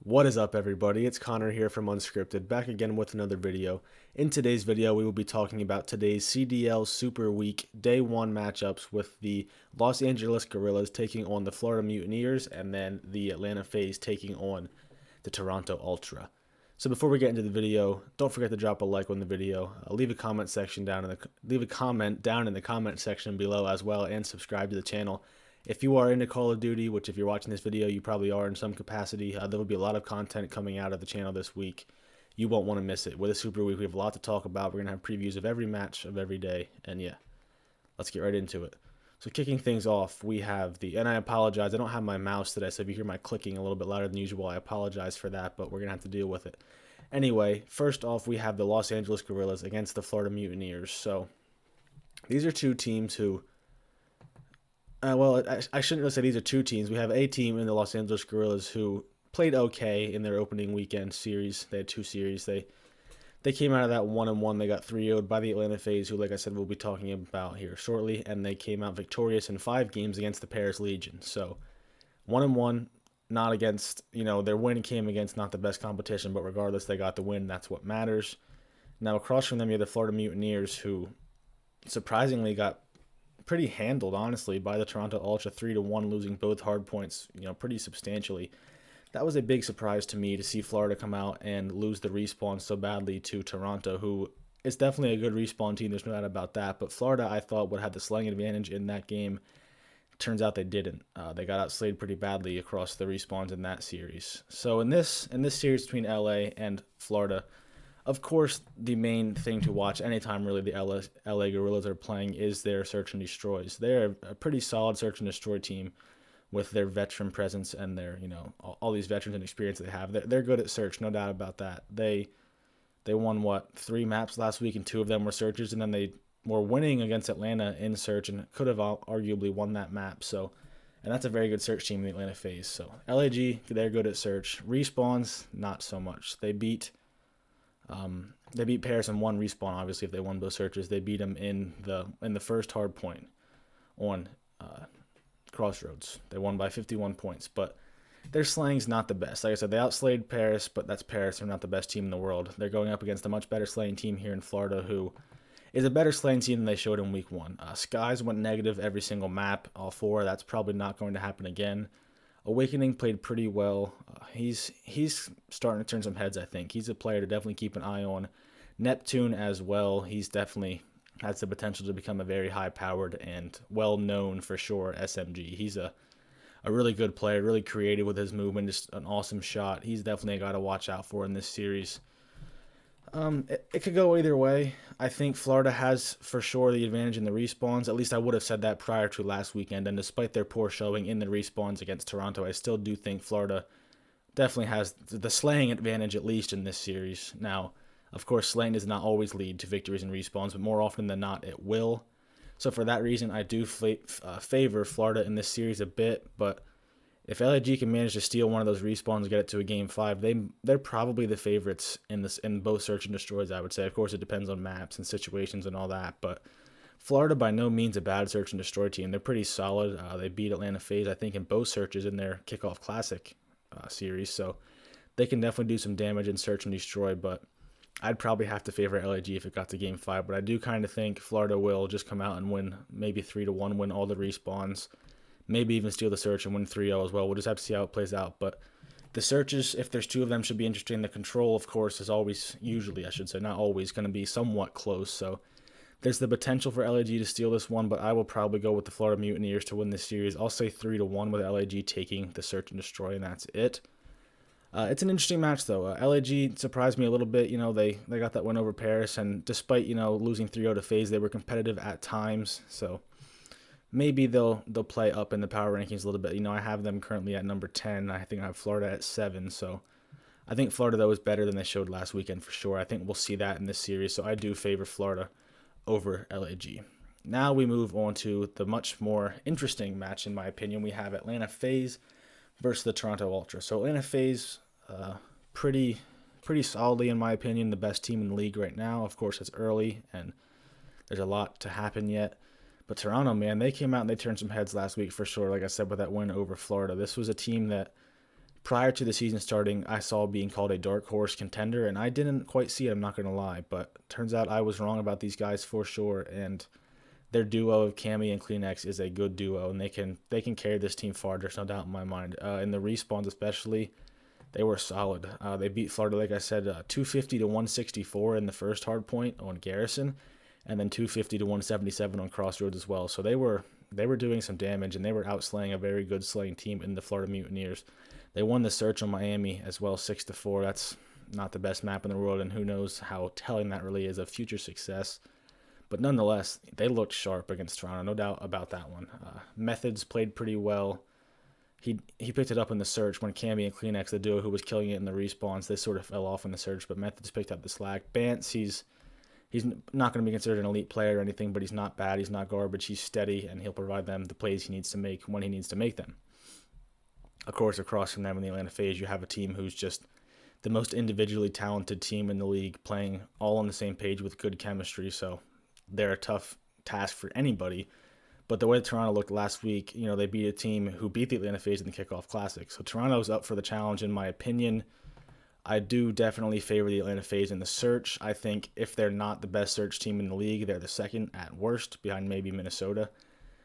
What is up, everybody? It's Connor here from Unscripted, back again with another video. In today's video, we will be talking about today's CDL Super Week Day 1 matchups with the Los Angeles Guerrillas taking on the Florida Mutineers, and then the Atlanta Faze taking on the Toronto Ultra. So before we get into the video, don't forget to drop a like on the video, leave a comment down in the comment section below as well, and subscribe to the channel. If you are into Call of Duty, which if you're watching this video, you probably are in some capacity, there will be a lot of content coming out of the channel this week. You won't want to miss it. With a Super Week, we have a lot to talk about. We're going to have previews of every match of every day, and yeah, let's get right into it. So kicking things off, we have and I apologize, I don't have my mouse today, so if you hear my clicking a little bit louder than usual, I apologize for that, but we're going to have to deal with it. Anyway, first off, we have the Los Angeles Guerrillas against the Florida Mutineers. So these are two teams who... I shouldn't really say these are two teams. We have a team in the Los Angeles Guerrillas who played okay in their opening weekend series. They had two series. They came out of that 1-1. They got 3-0'd by the Atlanta Faze, who, like I said, we'll be talking about here shortly. And they came out victorious in 5 games against the Paris Legion. So 1-1, not against, their win came against not the best competition, but regardless, they got the win. That's what matters. Now, across from them, you have the Florida Mutineers, who surprisingly got pretty handled, honestly, by the Toronto Ultra, 3-1, losing both hard points, pretty substantially. That was a big surprise to me to see Florida come out and lose the respawn so badly to Toronto, who is definitely a good respawn team. There's no doubt about that. But Florida, I thought, would have the slaying advantage in that game. Turns out they didn't. They got outslayed pretty badly across the respawns in that series. So in this series between LA and Florida, of course, the main thing to watch anytime really the LA Guerrillas are playing is their search and destroys. They're a pretty solid search and destroy team with their veteran presence and their, all these veterans and experience they have. They're good at search, no doubt about that. They won, 3 maps last week, and 2 of them were searches, and then they were winning against Atlanta in search and could have arguably won that map. So, and that's a very good search team in the Atlanta Faze. So LAG, they're good at search. Respawns, not so much. They beat Paris in 1 respawn. Obviously, if they won both searches, they beat them in the first hard point on Crossroads. They won by 51 points, but their slang's not the best. Like I said, they outslayed Paris, but that's Paris. They're not the best team in the world. They're going up against a much better slaying team here in Florida, who is a better slaying team than they showed in week 1. Skies went negative every single map, all 4. That's probably not going to happen again. Awakening played pretty well. He's starting to turn some heads, I think. He's a player to definitely keep an eye on. Neptune as well. He's definitely has the potential to become a very high-powered and well-known, for sure, SMG. He's a really good player, really creative with his movement, just an awesome shot. He's definitely a guy to watch out for in this series. It could go either way. I think Florida has, for sure, the advantage in the respawns. At least I would have said that prior to last weekend. And despite their poor showing in the respawns against Toronto, I still do think Florida definitely has the slaying advantage, at least in this series. Now, of course, slaying does not always lead to victories in respawns, but more often than not, it will. So for that reason, I do favor Florida in this series a bit, but if LAG can manage to steal one of those respawns and get it to a game 5, they're probably the favorites in both search and destroys, I would say. Of course, it depends on maps and situations and all that, but Florida by no means a bad search and destroy team. They're pretty solid. They beat Atlanta Faze, I think, in both searches in their Kickoff Classic series, so they can definitely do some damage in search and destroy, but I'd probably have to favor LAG if it got to game 5, but I do kind of think Florida will just come out and win maybe 3-1, win all the respawns. Maybe even steal the search and win 3-0 as well. We'll just have to see how it plays out. But the searches, if there's 2 of them, should be interesting. The control, of course, is usually, I should say, not always, going to be somewhat close. So there's the potential for LAG to steal this one, but I will probably go with the Florida Mutineers to win this series. I'll say 3-1 with LAG taking the search and destroy, and that's it. It's an interesting match, though. LAG surprised me a little bit. They got that win over Paris, and despite, losing 3-0 to Faze, they were competitive at times. So maybe they'll play up in the power rankings a little bit. I have them currently at number 10. I think I have Florida at 7. So I think Florida, though, is better than they showed last weekend for sure. I think we'll see that in this series. So I do favor Florida over LAG. Now we move on to the much more interesting match, in my opinion. We have Atlanta Faze versus the Toronto Ultra. So Atlanta Faze, pretty solidly, in my opinion, the best team in the league right now. Of course, it's early, and there's a lot to happen yet. But Toronto, man, they came out and they turned some heads last week for sure, like I said, with that win over Florida. This was a team that prior to the season starting, I saw being called a dark horse contender, and I didn't quite see it, I'm not going to lie. But turns out I was wrong about these guys for sure, and their duo of Cammy and Kleenex is a good duo, and they can carry this team far. There's no doubt in my mind. In the respawns especially, they were solid. They beat Florida, like I said, 250 to 164 in the first hard point on Garrison, and then 250 to 177 on Crossroads as well. So they were doing some damage, and they were outslaying a very good slaying team in the Florida Mutineers. They won the search on Miami as well, 6-4. That's not the best map in the world, and who knows how telling that really is of future success. But nonetheless, they looked sharp against Toronto, no doubt about that one. Methods played pretty well. He picked it up in the search when Cammy and Kleenex, the duo who was killing it in the respawns, they sort of fell off in the search, but Methods picked up the slack. Bance, he's not going to be considered an elite player or anything, but he's not bad. He's not garbage. He's steady, and he'll provide them the plays he needs to make when he needs to make them. Of course, across from them in the Atlanta Faze, you have a team who's just the most individually talented team in the league, playing all on the same page with good chemistry, so they're a tough task for anybody. But the way Toronto looked last week, they beat a team who beat the Atlanta Faze in the Kickoff Classic. So Toronto's up for the challenge, in my opinion. I do definitely favor the Atlanta Faze in the search. I think if they're not the best search team in the league, they're the second at worst, behind maybe Minnesota.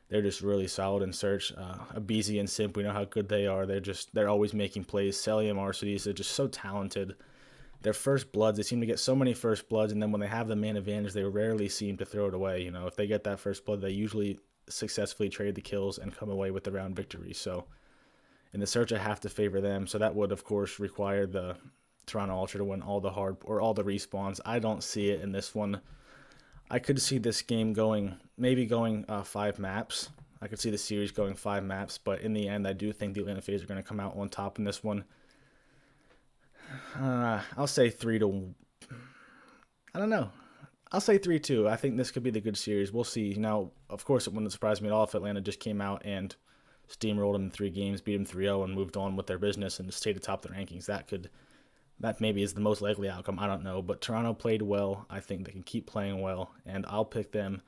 They're just really solid in search. Abizi and Simp, we know how good they are. They're always making plays. Selly and Marcides, they're just so talented. Their first bloods, they seem to get so many first bloods, and then when they have the man advantage, they rarely seem to throw it away. If they get that first blood, they usually successfully trade the kills and come away with the round victory. So in the search, I have to favor them. So that would, of course, require the Toronto Ultra to win all the all the respawns. I don't see it in this one. I could see this game going 5 maps. I could see the series going 5 maps, but in the end, I do think the Atlanta Faze are going to come out on top in this one. I'll say 3-1. I don't know. I'll say 3-2. I think this could be the good series. We'll see. Now, of course, it wouldn't surprise me at all if Atlanta just came out and steamrolled them in 3 games, beat them 3-0, and moved on with their business and stayed atop the rankings. That maybe is the most likely outcome. I don't know. But Toronto played well. I think they can keep playing well, and I'll pick them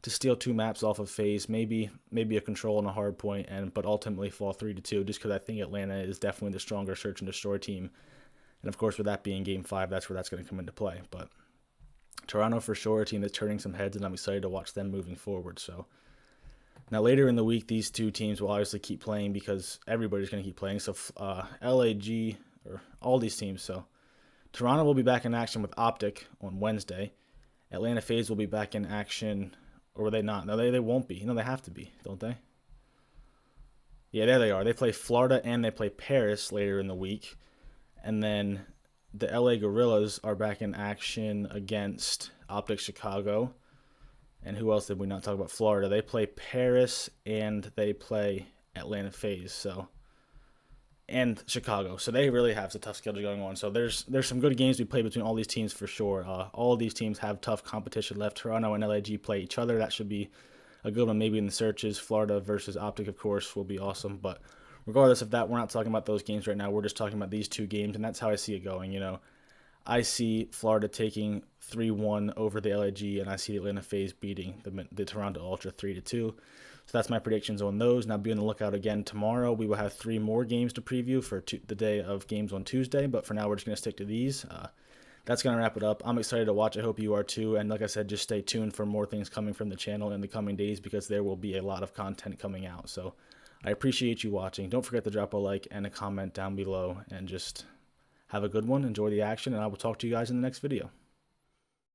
to steal 2 maps off of Faze, maybe a control and a hard point, but ultimately fall 3-2, just because I think Atlanta is definitely the stronger search and destroy team. And of course, with that being Game 5, that's where that's going to come into play. But Toronto for sure, a team that's turning some heads, and I'm excited to watch them moving forward. So now later in the week, these 2 teams will obviously keep playing because everybody's going to keep playing. So LAG, or all these teams. So Toronto will be back in action with Optic on Wednesday. Atlanta Faze will be back in action, or will they not? No, they won't be. They have to be, don't they? Yeah, there they are. They play Florida and they play Paris later in the week. And then the LA Guerrillas are back in action against Optic Chicago. And who else did we not talk about? Florida. They play Paris and they play Atlanta Faze. And Chicago. So they really have a tough schedule going on. So there's some good games we play between all these teams for sure. All of these teams have tough competition left. Toronto and LAG play each other. That should be a good one. Maybe in the searches. Florida versus Optic, of course, will be awesome. But regardless of that, we're not talking about those games right now. We're just talking about these 2 games, and that's how I see it going. I see Florida taking 3-1 over the LAG, and I see the Atlanta Faze beating the Toronto Ultra 3-2. So that's my predictions on those. Now be on the lookout again tomorrow. We will have 3 more games to preview for the day of games on Tuesday, but for now we're just going to stick to these. That's going to wrap it up. I'm excited to watch. I hope you are too. And like I said, just stay tuned for more things coming from the channel in the coming days because there will be a lot of content coming out. So I appreciate you watching. Don't forget to drop a like and a comment down below, and just have a good one. Enjoy the action, and I will talk to you guys in the next video.